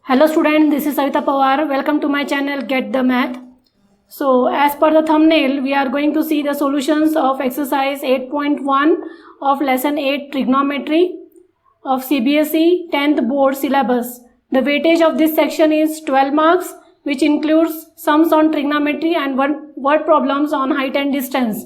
Hello student, this is Savita Pawar. Welcome to my channel Get the Math. So as per the thumbnail, we are going to see the solutions of exercise 8.1 of lesson 8 trigonometry of CBSE 10th board syllabus. The weightage of this section is 12 marks, which includes sums on trigonometry and word problems on height and distance.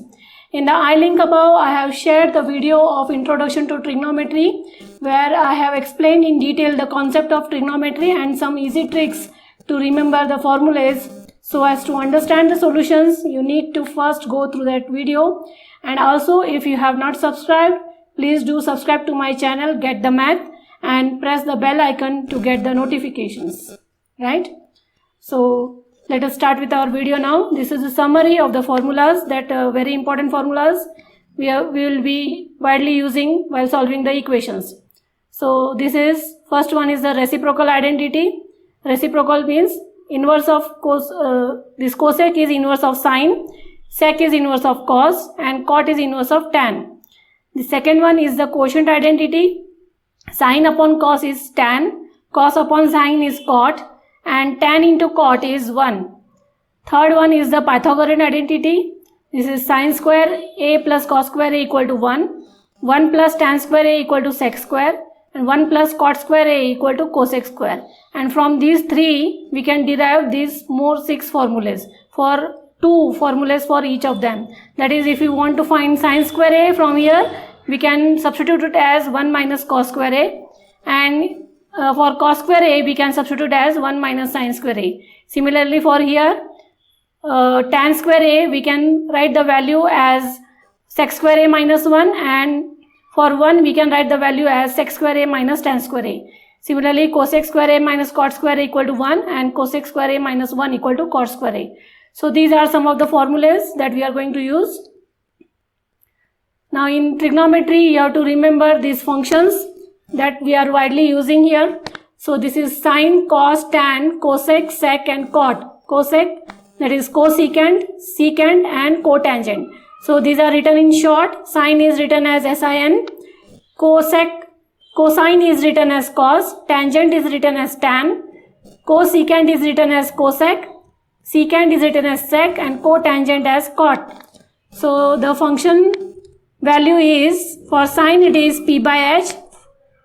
In the I link above, I have shared the video of Introduction to Trigonometry, where I have explained in detail the concept of trigonometry and some easy tricks to remember the formulas. So as to understand the solutions, you need to first go through that video. And also, if you have not subscribed, please do subscribe to my channel Get the Math and press the bell icon to get the notifications. Right? So let us start with our video now. This is a summary of the formulas, that very important formulas we will be widely using while solving the equations. So this is, first one is the reciprocal identity. Reciprocal means inverse of this cosec is inverse of sine, sec is inverse of cos, and cot is inverse of tan. The second one is the quotient identity. Sine upon cos is tan, cos upon sine is cot, and tan into cot is 1. Third one is the Pythagorean identity. This is sine square a plus cos square a equal to 1, 1 plus tan square a equal to sec square, and 1 plus cot square a equal to cosec square. And from these three, we can derive these more 6 formulas, for 2 formulas for each of them. That is, if you want to find sine square a from here, we can substitute it as 1 minus cos square a, and for cos square a, we can substitute as 1 minus sine square a. Similarly, for here, tan square a, we can write the value as sec square a minus 1, and for 1, we can write the value as sec square a minus tan square a. Similarly, cosec square a minus cot square a equal to 1, and cosec square a minus 1 equal to cot square a. So these are some of the formulas that we are going to use. Now in trigonometry, you have to remember these functions that we are widely using here. So this is sine, cos, tan, cosec, sec, and cot. Cosec, that is cosecant, secant, and cotangent. So these are written in short. Sine is written as sin, cosine is written as cos, tangent is written as tan, cosecant is written as cosec, secant is written as sec, and cotangent as cot. So the function value is, for sine it is p by h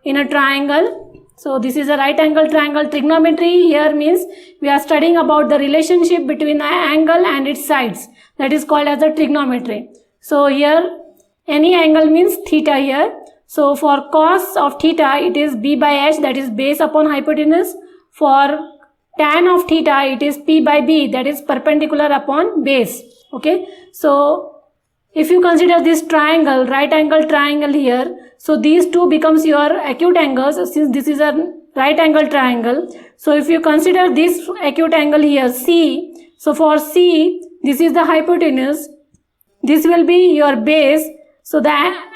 in a triangle. So this is a right angle triangle. Trigonometry here means we are studying about the relationship between an angle and its sides. That is called as the trigonometry. So here any angle means theta here. So for cos of theta, it is b by h, that is base upon hypotenuse. For tan of theta, it is p by b, that is perpendicular upon base. Okay. So if you consider this triangle, right angle triangle here, so these two becomes your acute angles, since this is a right angle triangle. So if you consider this acute angle here, C, so for C, this is the hypotenuse, this will be your base. So the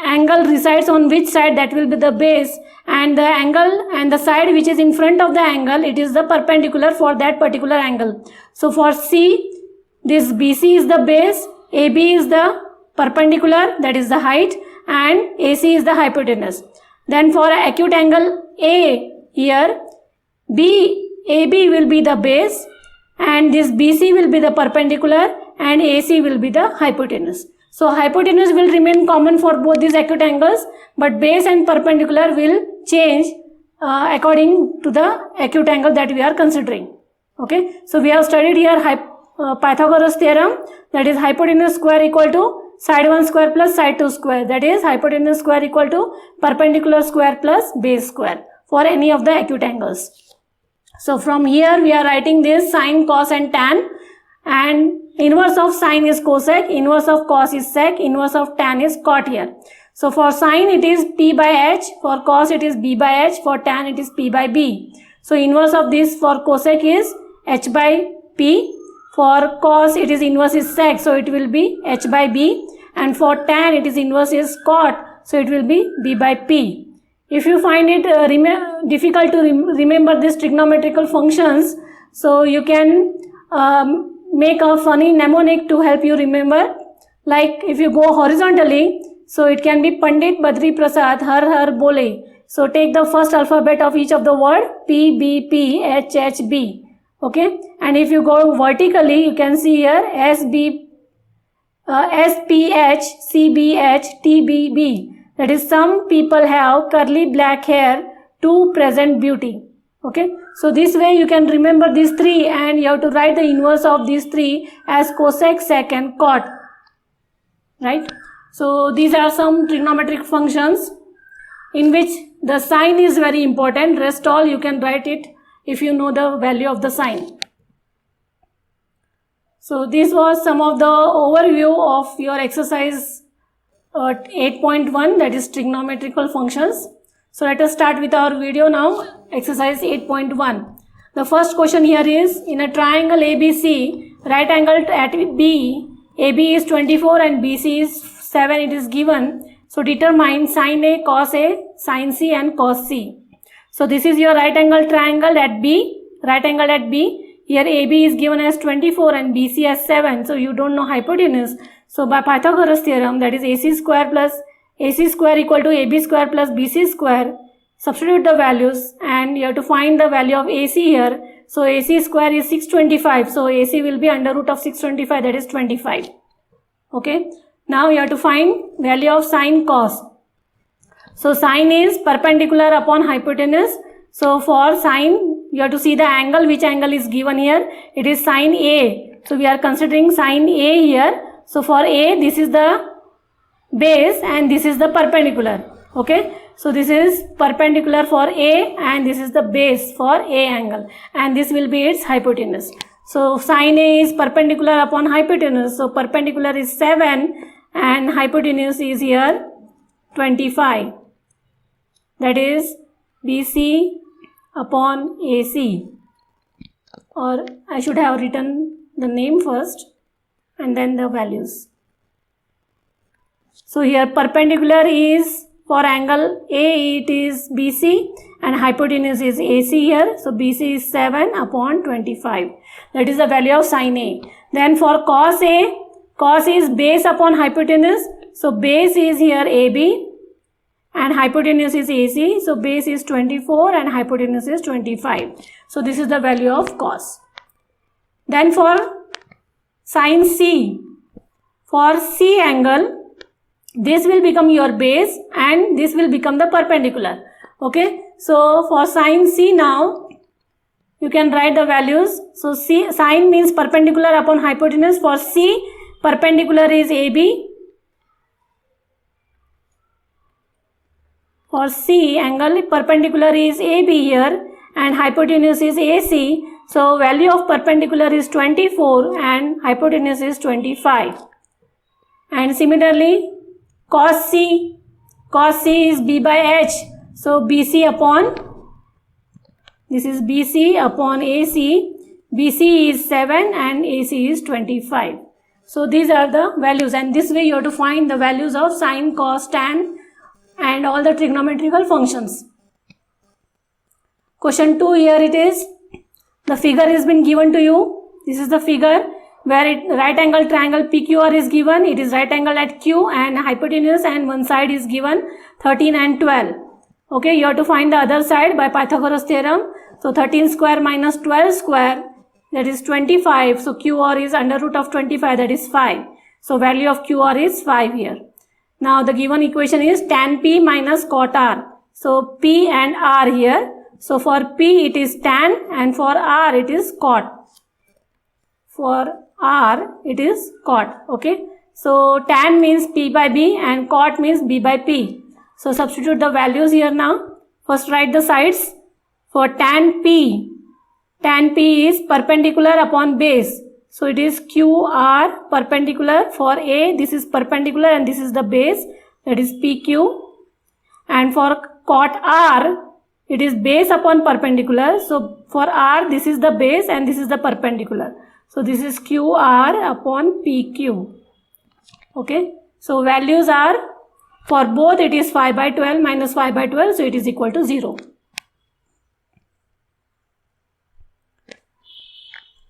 angle resides on which side, that will be the base, and the angle and the side which is in front of the angle, it is the perpendicular for that particular angle. So for C, this BC is the base, AB is the perpendicular, that is the height, and AC is the hypotenuse. Then for acute angle A here, AB will be the base, and this BC will be the perpendicular, and AC will be the hypotenuse. So hypotenuse will remain common for both these acute angles, but base and perpendicular will change according to the acute angle that we are considering. Okay, so we have studied here Pythagoras theorem, that is hypotenuse square equal to side 1 square plus side 2 square, that is hypotenuse square equal to perpendicular square plus base square for any of the acute angles. So from here we are writing this sine, cos, and tan, and inverse of sine is cosec, inverse of cos is sec, inverse of tan is cot here. So for sine it is p by h, for cos it is b by h, for tan it is p by b. So inverse of this for cosec is h by p, for cos it is inverse is sec, so it will be h by b, and for tan it is inverse is cot, so it will be b by p. If you find it difficult to remember these trigonometrical functions, so you can make a funny mnemonic to help you remember. Like if you go horizontally, so it can be Pandit Badri Prasad har har bole. So take the first alphabet of each of the word, P, B, P, H, H, B. Okay, and if you go vertically, you can see here S, B, S, P, H, C, B, H, T, B, B. That is, some people have curly black hair to present beauty. Okay, so this way you can remember these three, and you have to write the inverse of these three as cosec, sec and cot. Right? So these are some trigonometric functions in which the sign is very important. Rest all you can write it if you know the value of the sign. So this was some of the overview of your exercise 8.1, that is trigonometrical functions. So let us start with our video now, exercise 8.1. The first question here is, in a triangle ABC, right angle at B, AB is 24 and BC is 7, it is given. So determine sin A, cos A, sin C and cos C. So this is your right angle triangle at B, right angle at B. Here AB is given as 24 and BC as 7. So you don't know hypotenuse. So by Pythagoras theorem, that is AC square equal to AB square plus BC square. Substitute the values and you have to find the value of AC here. So AC square is 625. So AC will be under root of 625, that is 25. Okay. Now you have to find value of sin cos. So sin is perpendicular upon hypotenuse. So for sin, you have to see the angle, which angle is given here. It is sin A. So we are considering sin A here. So for A, this is the base and this is the perpendicular. Okay. So this is perpendicular for A and this is the base for A angle. And this will be its hypotenuse. So sin A is perpendicular upon hypotenuse. So perpendicular is 7 and hypotenuse is here 25. That is BC upon AC. Or I should have written the name first and then the values. So here perpendicular is for angle A, it is BC and hypotenuse is AC here. So BC is 7 upon 25. That is the value of sin A. Then for cos A, cos is base upon hypotenuse. So base is here AB and hypotenuse is AC. So base is 24 and hypotenuse is 25. So this is the value of cos. Then for sin C, for C angle, this will become your base and this will become the perpendicular. Okay. So for sin C now, you can write the values. So C, sin means perpendicular upon hypotenuse. For C, perpendicular is AB. For C angle, perpendicular is AB here and hypotenuse is AC. So value of perpendicular is 24 and hypotenuse is 25. And similarly, cos C is B by H. So BC upon, this is BC upon AC. BC is 7 and AC is 25. So these are the values, and this way you have to find the values of sin, cos, tan and all the trigonometrical functions. Question 2, here it is. The figure has been given to you. This is the figure where right angle triangle PQR is given. It is right angle at Q and hypotenuse, and one side is given 13 and 12. Okay, you have to find the other side by Pythagoras theorem. So 13 square minus 12 square, that is 25. So QR is under root of 25, that is 5. So value of QR is 5 here. Now the given equation is tan P minus cot R. So P and R here. So for P it is tan and for R it is cot. For R it is cot. Okay. So tan means P by B and cot means B by P. So substitute the values here now. First write the sides. For tan P is perpendicular upon base. So it is QR perpendicular. For A, this is perpendicular and this is the base, that is PQ. And for cot R, it is base upon perpendicular. So for R, this is the base and this is the perpendicular. So this is QR upon PQ. Okay. So values are, for both it is 5 by 12 minus 5 by 12. So it is equal to 0.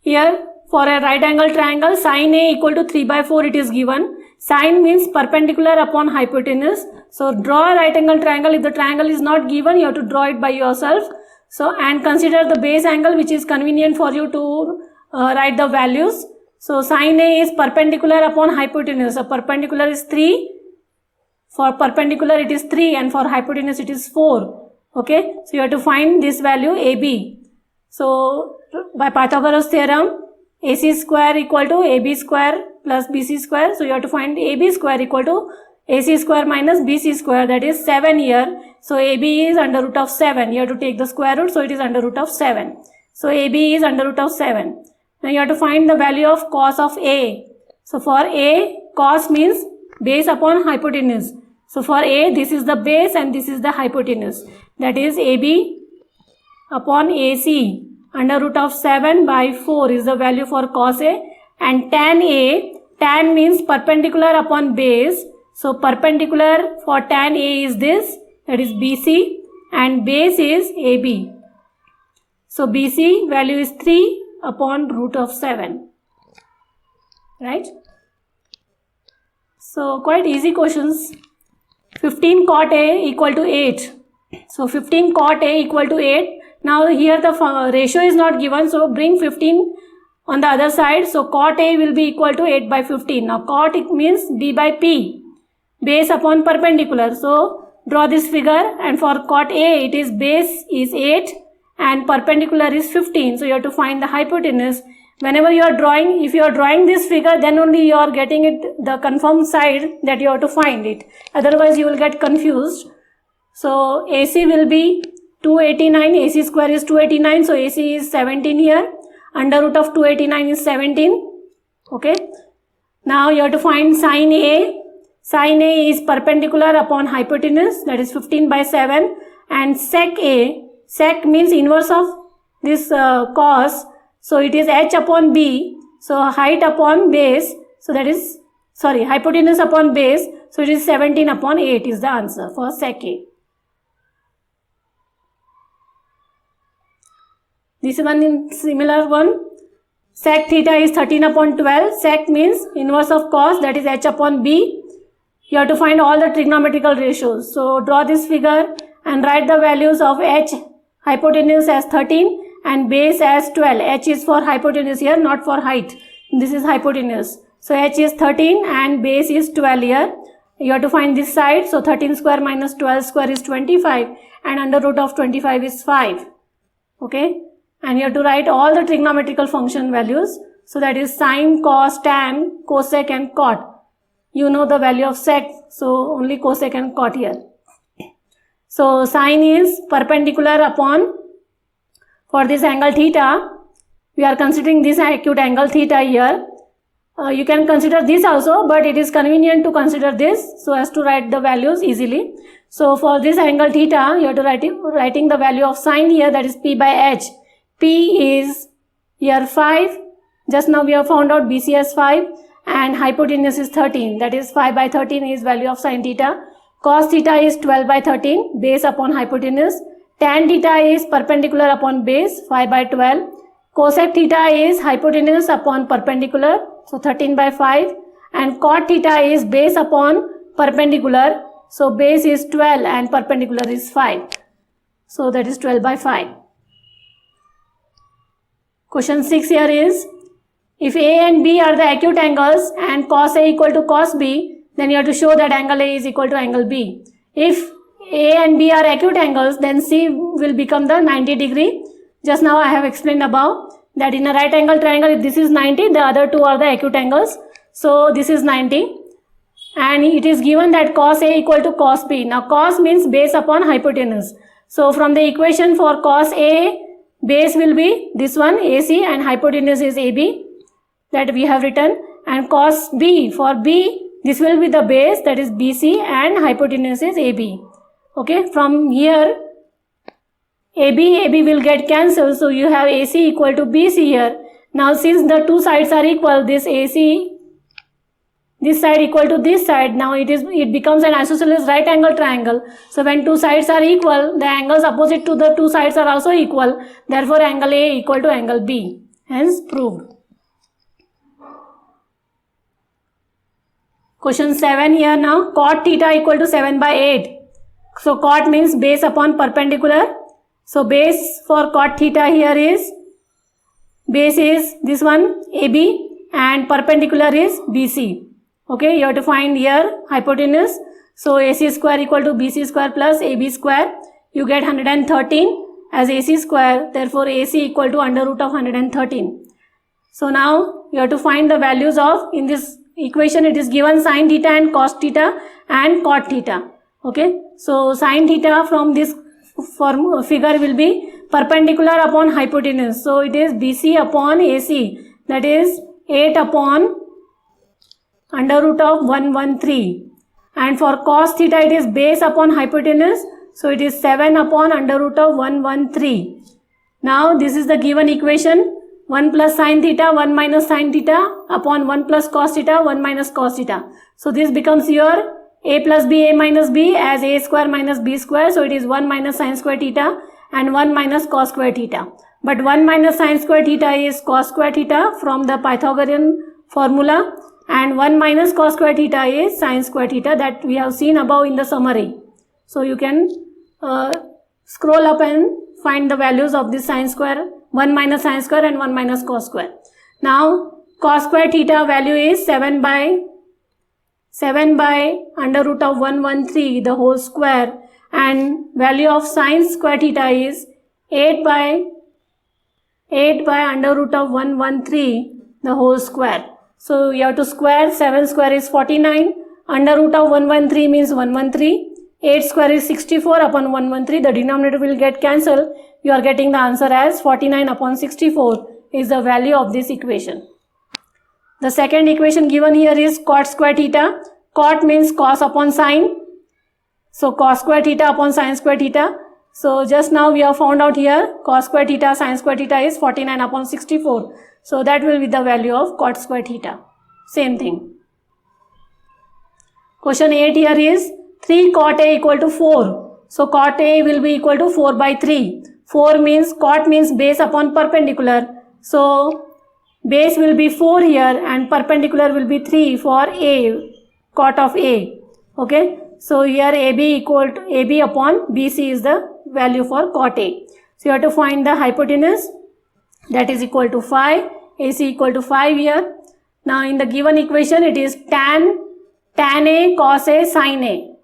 Here for a right angle triangle, sin A equal to 3 by 4 it is given. Sine means perpendicular upon hypotenuse. So draw a right angle triangle. If the triangle is not given, you have to draw it by yourself. So, and consider the base angle which is convenient for you to write the values. So sine A is perpendicular upon hypotenuse. So perpendicular is 3. For perpendicular it is 3 and for hypotenuse it is 4. Okay. So you have to find this value AB. So by Pythagoras theorem, AC square equal to AB square plus BC square. So you have to find AB square equal to AC square minus BC square, that is 7 here. So AB is under root of 7. You have to take the square root, so it is under root of 7. So AB is under root of 7. Now you have to find the value of cos of A. So for A, cos means base upon hypotenuse. So for A, this is the base and this is the hypotenuse. That is AB upon AC under root of 7 by 4 is the value for cos A. And tan A, tan means perpendicular upon base. So perpendicular for tan A is this, that is BC, and base is AB. So BC value is 3 upon root of 7. Right? So quite easy questions. 15 cot A equal to 8. So 15 cot A equal to 8. Now here the ratio is not given, so bring 15 on the other side. So cot A will be equal to 8 by 15. Now cot it means B by P, base upon perpendicular. So draw this figure, and for cot A it is base is 8 and perpendicular is 15. So you have to find the hypotenuse. Whenever you are drawing, if you are drawing this figure, then only you are getting it the confirmed side that you have to find it. Otherwise you will get confused. So AC will be 289, AC square is 289, so AC is 17 here. Under root of 289 is 17. Okay. Now you have to find sine A. Sine A is perpendicular upon hypotenuse, that is 15 by 7. And sec A, sec means inverse of this cos. So it is h upon b. So height upon base. So that is, sorry, hypotenuse upon base. So it is 17 upon 8 is the answer for sec A. This one is similar one. Sec theta is 13 upon 12. Sec means inverse of cos, that is h upon b. You have to find all the trigonometrical ratios. So draw this figure and write the values of h, hypotenuse as 13 and base as 12. H is for hypotenuse here, not for height. This is hypotenuse. So h is 13 and base is 12 here. You have to find this side. So 13 square minus 12 square is 25 and under root of 25 is 5. Okay. And you have to write all the trigonometrical function values. So that is sine, cos, tan, cosec and cot. You know the value of sec. So only cosec and cot here. So sine is perpendicular upon, for this angle theta, we are considering this acute angle theta here. You can consider this also, but it is convenient to consider this so as to write the values easily. So for this angle theta, you have to writing the value of sine here, that is P by H. P is here 5. Just now we have found out BC as 5 and hypotenuse is 13. That is 5 by 13 is value of sine theta. Cos theta is 12 by 13, base upon hypotenuse. Tan theta is perpendicular upon base, 5 by 12. Cosec theta is hypotenuse upon perpendicular, so 13 by 5. And cot theta is base upon perpendicular, so base is 12 and perpendicular is 5. So that is 12 by 5. Question 6 here is, if A and B are the acute angles and cos A equal to cos B, then you have to show that angle A is equal to angle B. If A and B are acute angles, then C will become the 90 degree. Just now I have explained above that in a right angle triangle, if this is 90, the other two are the acute angles. So this is 90 and it is given that cos A equal to cos B. Now cos means base upon hypotenuse. So from the equation for cos A, base will be this one AC and hypotenuse is AB that we have written, and cos B, for B this will be the base, that is BC, and hypotenuse is AB. Okay, from here AB will get cancelled, so you have AC equal to BC here. Now since the two sides are equal, this AC, this side equal to this side, now it becomes an isosceles right angle triangle. So when two sides are equal, the angles opposite to the two sides are also equal. Therefore angle A equal to angle B. Hence proved. Question 7 here now. Cot theta equal to 7 by 8. So cot means base upon perpendicular. So base for cot theta here is, base is this one AB and perpendicular is BC. Okay, you have to find here hypotenuse. So AC square equal to BC square plus AB square. You get 113 as AC square. Therefore AC equal to under root of 113. So now you have to find the values of, in this equation it is given sin theta and cos theta and cot theta. Okay, so sin theta from this figure will be perpendicular upon hypotenuse. So it is BC upon AC, that is 8 upon under root of 113. And for cos theta it is base upon hypotenuse. So it is 7 upon under root of 113. Now this is the given equation. 1 plus sin theta, 1 minus sin theta upon 1 plus cos theta, 1 minus cos theta. So this becomes your a plus b, a minus b as a square minus b square. So it is 1 minus sin square theta and 1 minus cos square theta. But 1 minus sin square theta is cos square theta from the Pythagorean formula, and 1 minus cos square theta is sin square theta that we have seen above in the summary. So you can scroll up and find the values of this sin square, 1 minus sin square and 1 minus cos square. Now cos square theta value is 7 by under root of 113 the whole square, and value of sin square theta is 8 by under root of 113 the whole square. So you have to square. 7 square is 49, under root of 113 means 113, 8 square is 64 upon 113, the denominator will get cancelled. You are getting the answer as 49 upon 64 is the value of this equation. The second equation given here is cot square theta. Cot means cos upon sine. So cos square theta upon sin square theta. So just now we have found out here cos square theta sin square theta is 49 upon 64. So that will be the value of cot square theta. Same thing. Question 8 here is 3 cot A equal to 4. So cot A will be equal to 4 by 3. 4 means, cot means base upon perpendicular. So base will be 4 here and perpendicular will be 3 for A, cot of A. Okay. So here AB equal to AB upon BC is the value for cot A. So you have to find the hypotenuse, that is equal to 5. AC equal to 5 here. Now in the given equation it is tan A cos A sin A.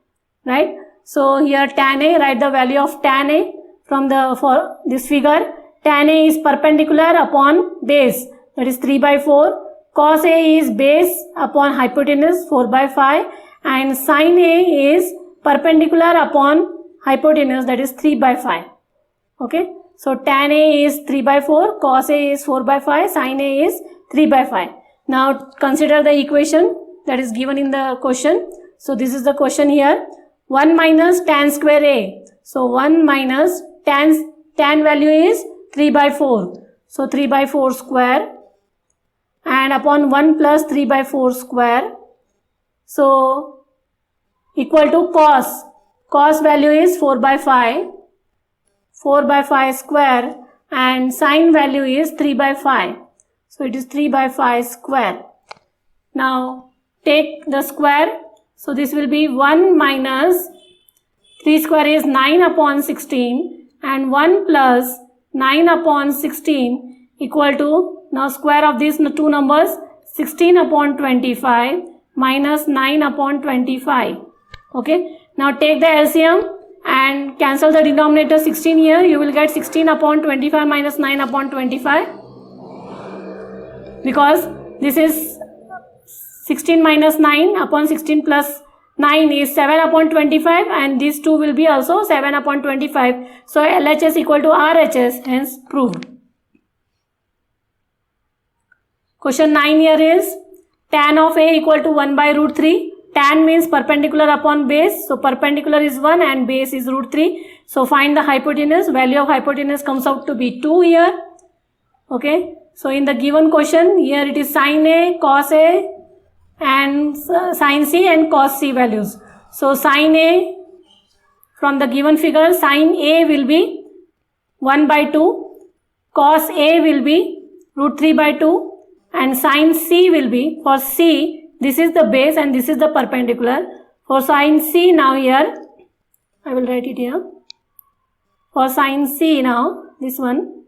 Right. So here tan A, write the value of tan A from for this figure. Tan A is perpendicular upon base, that is 3 by 4. Cos A is base upon hypotenuse 4 by 5, and sin A is perpendicular upon hypotenuse, that is 3 by 5. Okay. So tan A is 3 by 4, cos A is 4 by 5, sin A is 3 by 5. Now consider the equation that is given in the question. So this is the question here. 1 minus tan square A. So 1 minus tan value is 3 by 4. So 3 by 4 square, and upon 1 plus 3 by 4 square. So equal to cos. Cos value is 4 by 5. 4 by 5 square, and sin value is 3 by 5. So it is 3 by 5 square. Now take the square. So this will be 1 minus 3 square is 9 upon 16, and 1 plus 9 upon 16 equal to, now square of these two numbers, 16 upon 25 minus 9 upon 25. Okay. Now take the LCM and cancel the denominator 16 here. You will get 16 upon 25 minus 9 upon 25, because this is 16 minus 9 upon 16 plus 9 is 7 upon 25, and these two will be also 7 upon 25. So LHS equal to RHS, hence proved. Question 9 here is tan of A equal to 1 by root 3. Tan means perpendicular upon base. So perpendicular is 1 and base is root 3. So find the hypotenuse. Value of hypotenuse comes out to be 2 here. Okay. So in the given question, here it is sin A, cos A and sin C and cos C values. So sin A, from the given figure, sin A will be 1 by 2. Cos A will be root 3 by 2. And sin C will be, for C, this is the base and this is the perpendicular. For sine C now here, I will write it here. For sine C now, this one.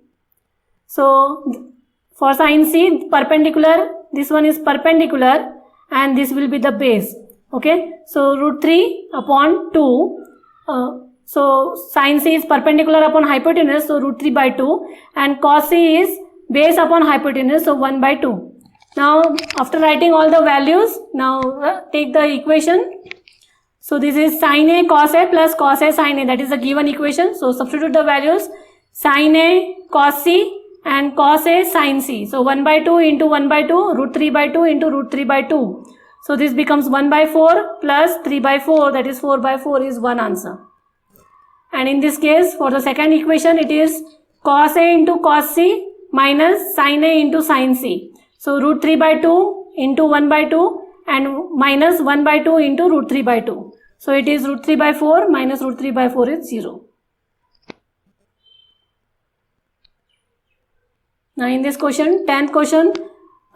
So for sine C, perpendicular, this one is perpendicular and this will be the base. Okay, so root 3 upon 2. So sine C is perpendicular upon hypotenuse, so root 3 by 2, and cos C is base upon hypotenuse, so 1 by 2. Now after writing all the values, now take the equation. So this is sin A cos A plus cos A sin A, that is the given equation. So substitute the values, sin A cos C and cos A sin C. So 1 by 2 into 1 by 2, root 3 by 2 into root 3 by 2. So this becomes 1 by 4 plus 3 by 4, that is 4 by 4 is one answer. And in this case, for the second equation, it is cos A into cos C minus sin A into sin C. So root 3 by 2 into 1 by 2 and minus 1 by 2 into root 3 by 2. So it is root 3 by 4 minus root 3 by 4 is 0. Now in this question, 10th question,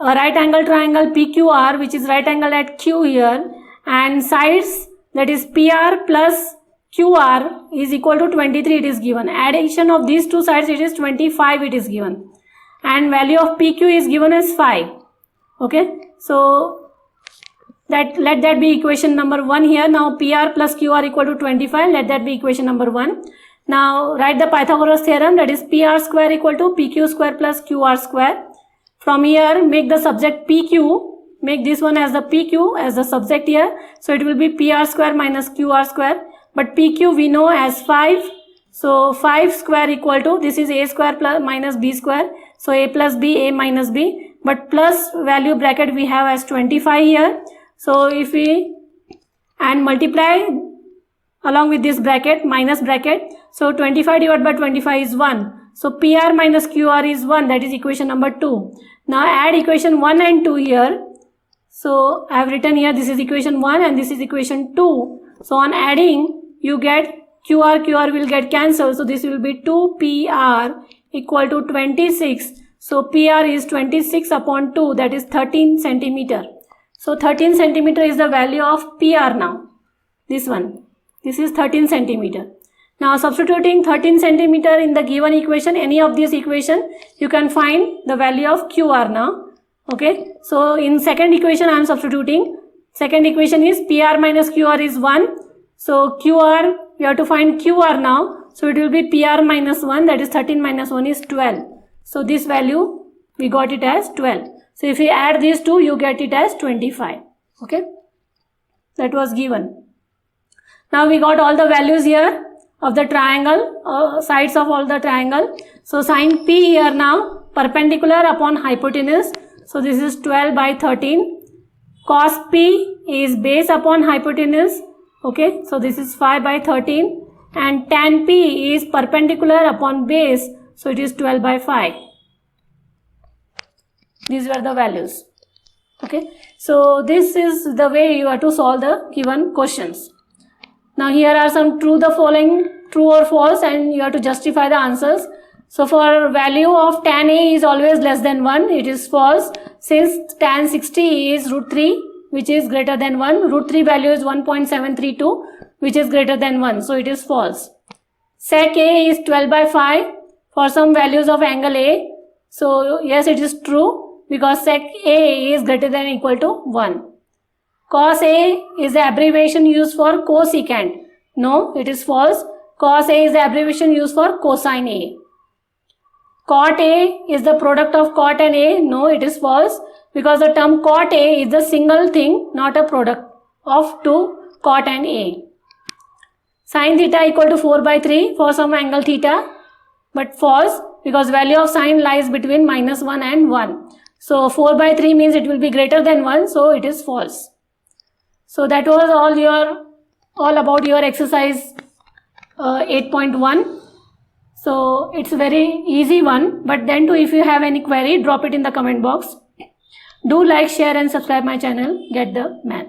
a right angle triangle PQR, which is right angle at Q here, and sides, that is PR plus QR is equal to 23, it is given. Addition of these two sides, it is 25, it is given. And value of PQ is given as 5. Okay, so let that be equation number 1 here. Now PR plus QR equal to 25, let that be equation number 1. Now write the Pythagoras theorem, that is PR square equal to PQ square plus QR square. From here, make the subject PQ, make this one as the PQ as the subject here. So it will be PR square minus QR square. But PQ we know as 5. So 5 square equal to, this is A square plus minus B square. So A plus B, A minus B. But plus value bracket we have as 25 here. So if we, and multiply along with this bracket, minus bracket. So 25 divided by 25 is 1. So PR minus QR is 1, that is equation number 2. Now add equation 1 and 2 here. So I have written here, this is equation 1 and this is equation 2. So on adding, you get QR will get cancelled. So this will be 2PR equal to 26. So PR is 26 upon 2, that is 13 centimeter. So 13 centimeter is the value of PR now. This one. This is 13 centimeter. Now substituting 13 centimeter in the given equation, any of these equation, you can find the value of QR now. Okay. So in second equation I am substituting. Second equation is PR minus QR is 1. So QR, we have to find QR now. So it will be PR minus 1, that is 13 minus 1 is 12. So this value, we got it as 12. So if we add these two, you get it as 25. Okay. That was given. Now we got all the values here of the triangle, sides of all the triangle. So sine P here now, perpendicular upon hypotenuse. So this is 12 by 13. Cos P is base upon hypotenuse. Okay, so this is 5 by 13. And tan P is perpendicular upon base. So it is 12 by 5. These were the values. Okay, so this is the way you have to solve the given questions. Now here are some true or false, and you have to justify the answers. So for value of tan A is always less than 1, it is false. Since tan 60 is root 3, which is greater than 1, root 3 value is 1.732, which is greater than 1, so it is false. Sec A is 12 by 5 for some values of angle A. So yes, it is true because sec A is greater than or equal to 1. Cos A is the abbreviation used for cosecant. No, it is false. Cos A is the abbreviation used for cosine A. Cot A is the product of cot and A. No, it is false because the term cot A is the single thing, not a product of two cot and A. Sin theta equal to 4 by 3 for some angle theta, but false because value of sin lies between minus 1 and 1. So 4 by 3 means it will be greater than 1, so it is false. So that was all about your exercise 8.1. So it's a very easy one, but then too, if you have any query, drop it in the comment box. Do like, share and subscribe my channel, Get the Math.